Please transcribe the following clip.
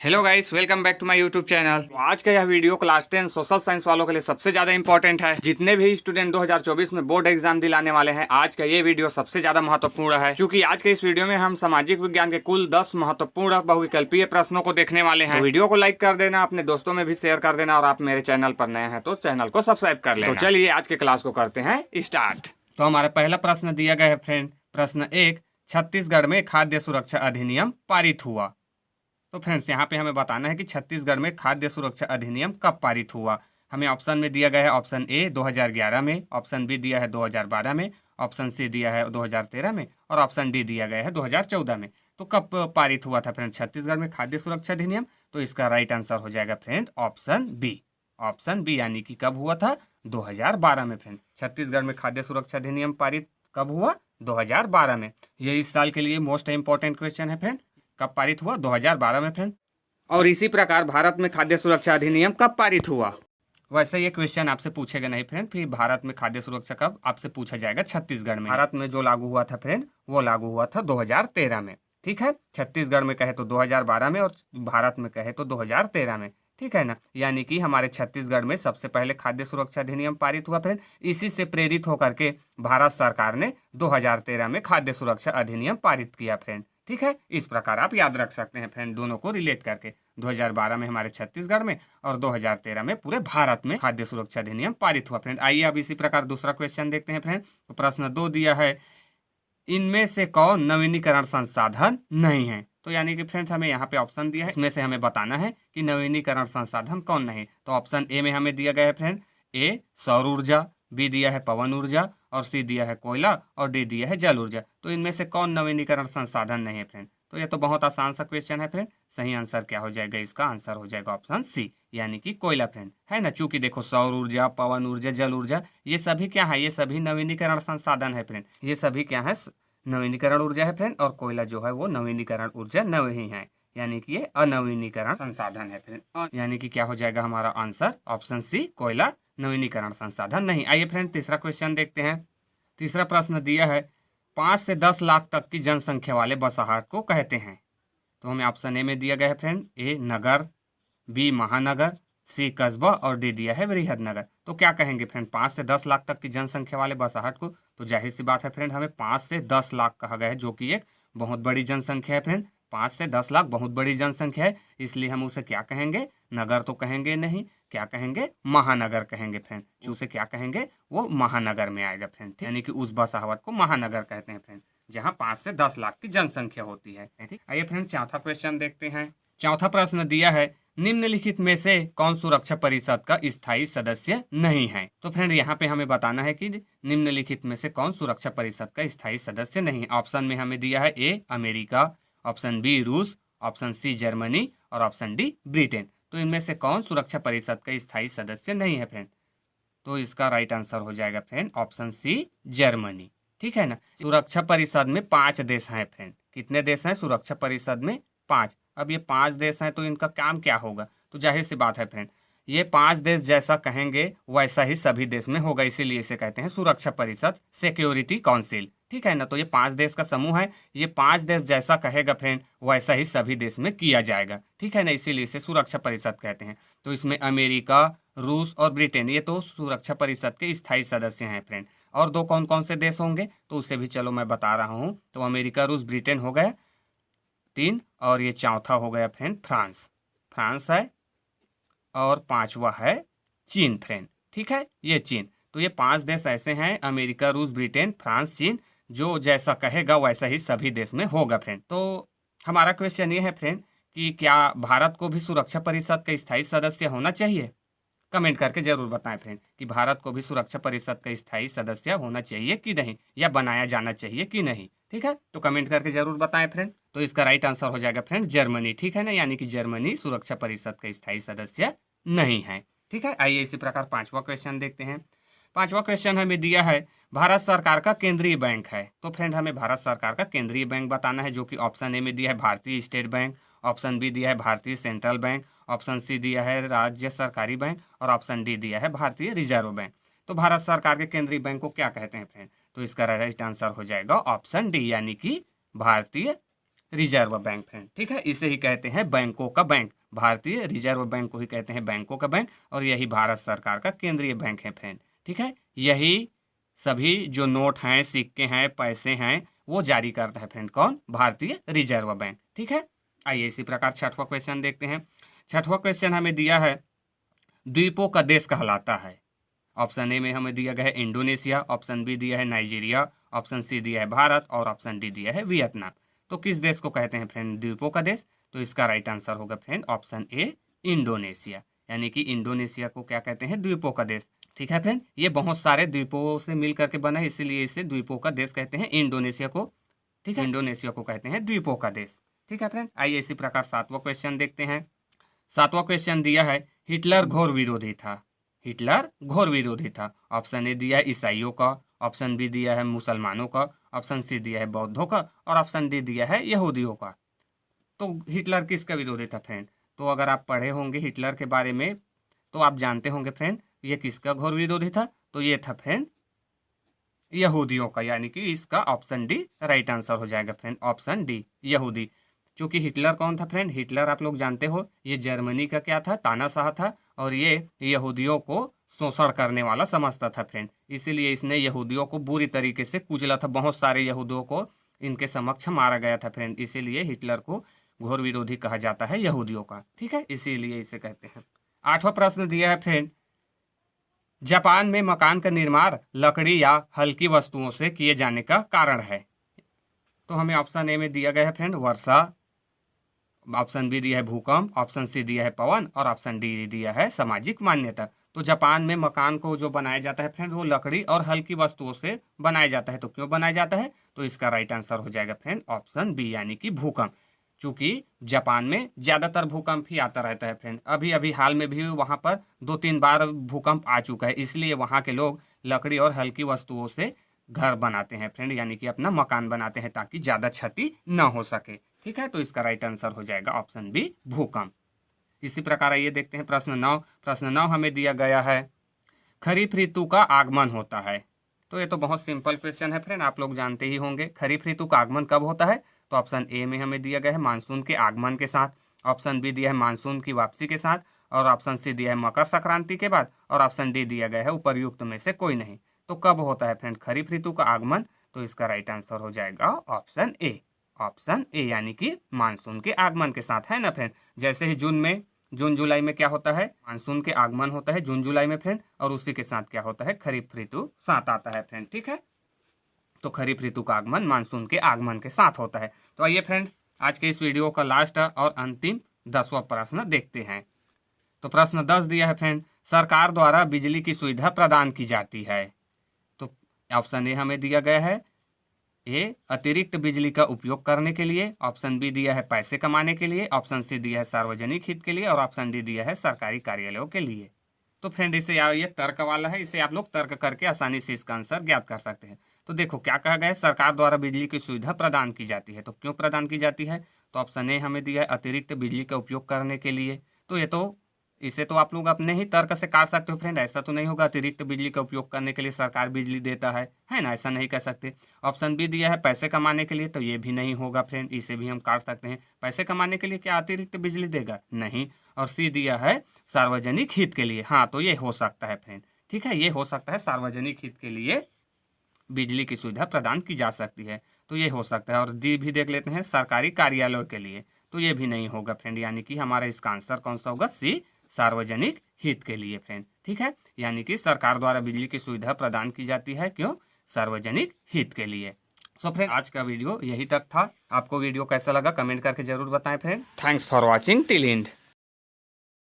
Hello guys, welcome back to my YouTube channel. आज का यह वीडियो क्लास 10 सोशल साइंस वालों के लिए सबसे ज्यादा इंपॉर्टेंट है। जितने भी स्टूडेंट 2024 में बोर्ड एग्जाम दिलाने वाले हैं, आज का ये वीडियो सबसे ज्यादा महत्वपूर्ण है, क्योंकि आज के इस वीडियो में हम सामाजिक विज्ञान के कुल 10 महत्वपूर्ण बहुविकल्पीय प्रश्नों को देखने वाले हैं। तो वीडियो को लाइक कर देना, अपने दोस्तों में भी शेयर कर देना, और आप मेरे चैनल पर नए हैं तो चैनल को सब्सक्राइब कर लेना। तो चलिए आज के क्लास को करते हैं स्टार्ट। तो हमारा पहला प्रश्न दिया गया है फ्रेंड, प्रश्न 1, छत्तीसगढ़ में खाद्य सुरक्षा अधिनियम पारित हुआ। तो फ्रेंड्स यहाँ पे हमें बताना है कि छत्तीसगढ़ में खाद्य सुरक्षा अधिनियम कब पारित हुआ। हमें ऑप्शन में दिया गया है ऑप्शन ए 2011 में, ऑप्शन बी दिया है 2012 में, ऑप्शन सी दिया है 2013 में, और ऑप्शन डी दिया गया है 2014 में। तो कब पारित हुआ था फ्रेंड छत्तीसगढ़ में खाद्य सुरक्षा अधिनियम? तो इसका राइट आंसर हो जाएगा friend option B. Option B यानी कि कब हुआ था? 2012 में फ्रेंड। छत्तीसगढ़ में खाद्य सुरक्षा अधिनियम पारित कब हुआ? 2012 में। ये इस साल के लिए मोस्ट इंपॉर्टेंट क्वेश्चन है फ्रेंड। कब पारित हुआ? 2012 में फ्रेंड। और इसी प्रकार भारत में खाद्य सुरक्षा अधिनियम कब पारित हुआ? वैसे ये क्वेश्चन आपसे पूछेगा नहीं फ्रेंड, फिर भारत में खाद्य सुरक्षा कब आपसे पूछा जाएगा छत्तीसगढ़ में। भारत में जो लागू हुआ था फ्रेंड, वो लागू हुआ था 2013 में। ठीक है, छत्तीसगढ़ में कहे तो 2012 में और भारत में कहे तो 2013 में। ठीक है ना, यानी कि हमारे छत्तीसगढ़ में सबसे पहले खाद्य सुरक्षा अधिनियम पारित हुआ फ्रेंड। इसी से प्रेरित होकर के भारत सरकार ने 2013 में खाद्य सुरक्षा अधिनियम पारित किया फ्रेंड। ठीक है, इस प्रकार आप याद रख सकते हैं फ्रेंड, दोनों को रिलेट करके। 2012 में हमारे छत्तीसगढ़ में और 2013 में पूरे भारत में खाद्य सुरक्षा अधिनियम पारित हुआ फ्रेंड। आइए अब इसी प्रकार दूसरा क्वेश्चन देखते हैं फ्रेंड। तो प्रश्न 2 दिया है, इनमें से कौन नवीनीकरण संसाधन नहीं है? तो यानी कि फ्रेंड्स हमें यहाँ पे ऑप्शन दिया है, इसमें से हमें बताना है कि नवीनीकरण संसाधन कौन नहीं। तो ऑप्शन ए में हमें दिया गया है फ्रेंड, ए सौर ऊर्जा, बी दिया है पवन ऊर्जा, और सी दिया है कोयला, और डी दिया है जल ऊर्जा। तो इनमें से कौन नवीनीकरण संसाधन नहीं है फ्रेंड? तो ये तो बहुत आसान सा क्वेश्चन है फ्रेंड। सही आंसर क्या हो जाएगा? इसका आंसर हो जाएगा ऑप्शन सी, यानी कि कोयला फ्रेंड। है ना, चूंकि देखो सौर ऊर्जा, पवन ऊर्जा, जल ऊर्जा, ये सभी क्या है? ये सभी नवीनीकरण संसाधन है फ्रेंड। ये सभी क्या है? नवीनीकरण ऊर्जा है फ्रेंड। और कोयला जो है वो नवीनीकरण ऊर्जा नहीं है, यानी कि ये अनवीनीकरण संसाधन है फ्रेंड। यानी कि क्या हो जाएगा हमारा आंसर? ऑप्शन सी, कोयला नवीनीकरण संसाधन नहीं। आइए फ्रेंड तीसरा क्वेश्चन देखते हैं। तीसरा प्रश्न दिया है, 5 से 10 लाख तक की जनसंख्या वाले बसाहट को कहते हैं। तो हमें ऑप्शन ए में दिया गया है फ्रेंड, ए नगर, बी महानगर, सी कस्बा, और डी दिया है वृहद नगर। तो क्या कहेंगे फ्रेंड 5 से 10 लाख तक की जनसंख्या वाले बसाहट को? तो जाहिर सी बात है फ्रेंड, हमें 5 से 10 लाख कहा गया है, जो कि एक बहुत बड़ी जनसंख्या है फ्रेंड। 5 से 10 लाख बहुत बड़ी जनसंख्या है, इसलिए हम उसे क्या कहेंगे? नगर तो कहेंगे नहीं, क्या कहेंगे? महानगर कहेंगे फ्रेंड। उसे क्या कहेंगे? वो महानगर में आएगा फ्रेंड, यानी कि उस बसाहट को महानगर कहते हैं फ्रेंड, जहाँ 5 से 10 लाख की जनसंख्या होती है। ठीक, आइए फ्रेंड चौथा क्वेश्चन देखते हैं। चौथा प्रश्न दिया है, निम्नलिखित में से कौन सुरक्षा परिषद का स्थायी सदस्य नहीं है? तो फ्रेंड यहाँ पे हमें बताना है कि निम्नलिखित में से कौन सुरक्षा परिषद का स्थायी सदस्य नहीं है। ऑप्शन में हमें दिया है ए अमेरिका, ऑप्शन बी रूस, ऑप्शन सी जर्मनी, और ऑप्शन डी ब्रिटेन। तो इनमें से कौन सुरक्षा परिषद का स्थायी सदस्य नहीं है फ्रेंड? तो इसका राइट आंसर हो जाएगा फ्रेंड ऑप्शन सी, जर्मनी। ठीक है ना, सुरक्षा परिषद में 5 देश हैं फ्रेंड। कितने देश हैं सुरक्षा परिषद में? 5। अब ये 5 देश हैं तो इनका काम क्या होगा? तो जाहिर सी बात है फ्रेंड, ये 5 देश जैसा कहेंगे वैसा ही सभी देश में होगा, इसीलिए इसे कहते हैं सुरक्षा परिषद, सिक्योरिटी काउंसिल। ठीक है ना, तो ये 5 देश का समूह है, ये 5 देश जैसा कहेगा फ्रेंड वैसा ही सभी देश में किया जाएगा। ठीक है ना, इसीलिए इसे सुरक्षा परिषद कहते हैं। तो इसमें अमेरिका, रूस और ब्रिटेन, ये तो सुरक्षा परिषद के स्थायी सदस्य हैं फ्रेंड। और दो कौन कौन से देश होंगे तो उसे भी चलो मैं बता रहा हूँ। तो अमेरिका, रूस, ब्रिटेन हो गया 3, और ये चौथा हो गया फ्रेंड फ्रांस। फ्रांस है, और 5वां है चीन फ्रेंड। ठीक है, ये चीन। तो ये 5 देश ऐसे हैं, अमेरिका, रूस, ब्रिटेन, फ्रांस, चीन, जो जैसा कहेगा वैसा ही सभी देश में होगा फ्रेंड। तो हमारा क्वेश्चन ये है फ्रेंड कि क्या भारत को भी सुरक्षा परिषद का स्थायी सदस्य होना चाहिए? कमेंट करके जरूर बताएं फ्रेंड कि भारत को भी सुरक्षा परिषद का स्थायी सदस्य होना चाहिए कि नहीं, या बनाया जाना चाहिए कि नहीं। ठीक है, तो कमेंट करके जरूर बताएं फ्रेंड। तो इसका राइट आंसर हो जाएगा फ्रेंड जर्मनी। ठीक है ना, यानी कि जर्मनी सुरक्षा परिषद का स्थायी सदस्य नहीं है। ठीक है, आइए इसी प्रकार 5वां क्वेश्चन देखते हैं। 5वां क्वेश्चन हमें दिया है, भारत सरकार का केंद्रीय बैंक है। तो फ्रेंड हमें भारत सरकार का केंद्रीय बैंक बताना है, जो कि ऑप्शन ए में दिया है भारतीय स्टेट बैंक, ऑप्शन बी दिया है भारतीय सेंट्रल बैंक, ऑप्शन सी दिया है राज्य सरकारी बैंक, और ऑप्शन डी दिया है भारतीय रिजर्व बैंक। तो भारत सरकार के केंद्रीय बैंक को क्या कहते हैं फ्रेंड? तो इसका राइट आंसर हो जाएगा ऑप्शन डी, यानी कि भारतीय रिजर्व बैंक फ्रेंड। ठीक है, इसे ही कहते हैं बैंकों का बैंक। भारतीय रिजर्व बैंक को ही कहते हैं बैंकों का बैंक, और यही भारत सरकार का केंद्रीय बैंक है फ्रेंड। ठीक है, यही सभी जो नोट हैं, सिक्के हैं, पैसे हैं, वो जारी करता है फ्रेंड। कौन? भारतीय रिजर्व बैंक। ठीक है, आइए इसी प्रकार छठवां क्वेश्चन देखते हैं। छठवां क्वेश्चन हमें दिया है, द्वीपों का देश कहलाता है। ऑप्शन ए में हमें दिया गया है इंडोनेशिया, ऑप्शन बी दिया है नाइजीरिया, ऑप्शन सी दिया है भारत, और ऑप्शन डी दिया है वियतनाम। तो किस देश को कहते हैं फ्रेंड द्वीपों का देश? तो इसका राइट आंसर होगा फ्रेंड ऑप्शन ए, इंडोनेशिया। यानी कि इंडोनेशिया को क्या कहते हैं? द्वीपों का देश। ठीक है फ्रेंड, ये बहुत सारे द्वीपों से मिल करके बना है, इसीलिए इसे द्वीपों का देश कहते हैं इंडोनेशिया को। ठीक है, इंडोनेशिया को कहते हैं द्वीपों का देश। ठीक है फ्रेंड, आइए इसी प्रकार सातवां क्वेश्चन देखते हैं। सातवां क्वेश्चन दिया है, हिटलर घोर विरोधी था। हिटलर घोर विरोधी था। ऑप्शन ए दिया है ईसाइयों का, ऑप्शन बी दिया है मुसलमानों का, ऑप्शन सी दिया है बौद्धों का, और ऑप्शन डी दिया है यहूदियों का। तो हिटलर किसका विरोधी था फ्रेंड? तो अगर आप पढ़े होंगे हिटलर के बारे में तो आप जानते होंगे फ्रेंड ये किसका घोर विरोधी था। तो ये था फ्रेंड यहूदियों का, यानी कि इसका ऑप्शन डी राइट आंसर हो जाएगा फ्रेंड, ऑप्शन डी यहूदी। क्योंकि हिटलर कौन था फ्रेंड? हिटलर आप लोग जानते हो ये जर्मनी का क्या था? तानाशाह था, और ये यहूदियों को शोषण करने वाला समझता था फ्रेंड। इसीलिए इसने यहूदियों को बुरी तरीके से कुचला था। बहुत सारे यहूदियों को इनके समक्ष मारा गया था फ्रेंड। इसीलिए हिटलर को घोर विरोधी कहा जाता है यहूदियों का। ठीक है, इसीलिए इसे कहते हैं। आठवां प्रश्न दिया है फ्रेंड, जापान में मकान का निर्माण लकड़ी या हल्की वस्तुओं से किए जाने का कारण है। तो हमें ऑप्शन ए में दिया गया है फ्रेंड वर्षा, ऑप्शन बी दिया है भूकंप, ऑप्शन सी दिया है पवन, और ऑप्शन डी दिया है सामाजिक मान्यता। तो जापान में मकान को जो बनाया जाता है फ्रेंड वो लकड़ी और हल्की वस्तुओं से बनाया जाता है। तो क्यों बनाया जाता है? तो इसका राइट आंसर हो जाएगा फ्रेंड ऑप्शन बी, यानी कि भूकंप। चूंकि जापान में ज्यादातर भूकंप ही आता रहता है फ्रेंड। अभी अभी हाल में भी वहां पर 2-3 बार भूकंप आ चुका है, इसलिए वहां के लोग लकड़ी और हल्की वस्तुओं से घर बनाते हैं फ्रेंड, यानी कि अपना मकान बनाते हैं ताकि ज्यादा क्षति न हो सके। ठीक है, तो इसका राइट आंसर हो जाएगा ऑप्शन बी, भूकंप। इसी प्रकार आइए देखते हैं प्रश्न 9। प्रश्न 9 हमें दिया गया है, खरीफ ऋतु का आगमन होता है। तो ये तो बहुत सिंपल क्वेश्चन है फ्रेंड, आप लोग जानते ही होंगे। खरीफ ऋतु का आगमन कब होता है? तो ऑप्शन ए में हमें दिया गया है मानसून के आगमन के साथ, ऑप्शन बी दिया है मानसून की वापसी के साथ, और ऑप्शन सी दिया है मकर संक्रांति के बाद, और ऑप्शन डी दिया गया है उपर्युक्त में से कोई नहीं। तो कब होता है फ्रेंड खरीफ ऋतु का आगमन? तो इसका राइट आंसर हो जाएगा ऑप्शन ए, ऑप्शन ए, यानी कि मानसून के आगमन के साथ, है ना फ्रेंड। जैसे ही जून जुलाई में क्या होता है? मानसून के आगमन होता है जून जुलाई में फ्रेंड, और उसी के साथ क्या होता है? खरीफ ऋतु साथ आता है फ्रेंड। ठीक है, तो खरीफ ऋतु का आगमन मानसून के आगमन के साथ होता है। तो आइए फ्रेंड आज के इस वीडियो का लास्ट और अंतिम 10वां प्रश्न देखते हैं। तो प्रश्न 10 दिया है फ्रेंड, सरकार द्वारा बिजली की सुविधा प्रदान की जाती है। तो ऑप्शन ए हमें दिया गया है ए अतिरिक्त बिजली का उपयोग करने के लिए, ऑप्शन बी दिया है पैसे कमाने के लिए, ऑप्शन सी दिया है सार्वजनिक हित के लिए, और ऑप्शन डी दिया है सरकारी कार्यालयों के लिए। तो फ्रेंड इसे ये तर्क वाला है, इसे आप लोग तर्क करके आसानी से इसका आंसर ज्ञात कर सकते हैं। तो देखो क्या कहा गया है, सरकार द्वारा बिजली की सुविधा प्रदान की जाती है। तो क्यों प्रदान की जाती है? तो ऑप्शन ए हमें दिया है अतिरिक्त बिजली का उपयोग करने के लिए। तो इसे तो आप लोग अपने ही तर्क से काट सकते हो फ्रेंड, ऐसा तो नहीं होगा अतिरिक्त बिजली का उपयोग करने के लिए सरकार बिजली देता है ना, ऐसा नहीं कह सकते। ऑप्शन बी दिया है पैसे कमाने के लिए, तो ये भी नहीं होगा फ्रेंड, इसे भी हम काट सकते हैं। पैसे कमाने के लिए क्या अतिरिक्त बिजली देगा? नहीं। और सी दिया है सार्वजनिक हित के लिए, हाँ तो ये हो सकता है फ्रेंड। ठीक है, ये हो सकता है सार्वजनिक हित के लिए बिजली की सुविधा प्रदान की जा सकती है, तो ये हो सकता है। और डी भी देख लेते हैं सरकारी कार्यालयों के लिए, तो ये भी नहीं होगा फ्रेंड, यानी कि हमारा इसका आंसर कौन सा होगा? सी, सार्वजनिक हित के लिए फ्रेंड। ठीक है, यानी कि सरकार द्वारा बिजली की सुविधा प्रदान की जाती है, क्यों? सार्वजनिक हित के लिए। सो फ्रेंड आज का वीडियो यही तक था। आपको वीडियो कैसा लगा कमेंट करके जरूर बताएं friend. Thanks for watching till and.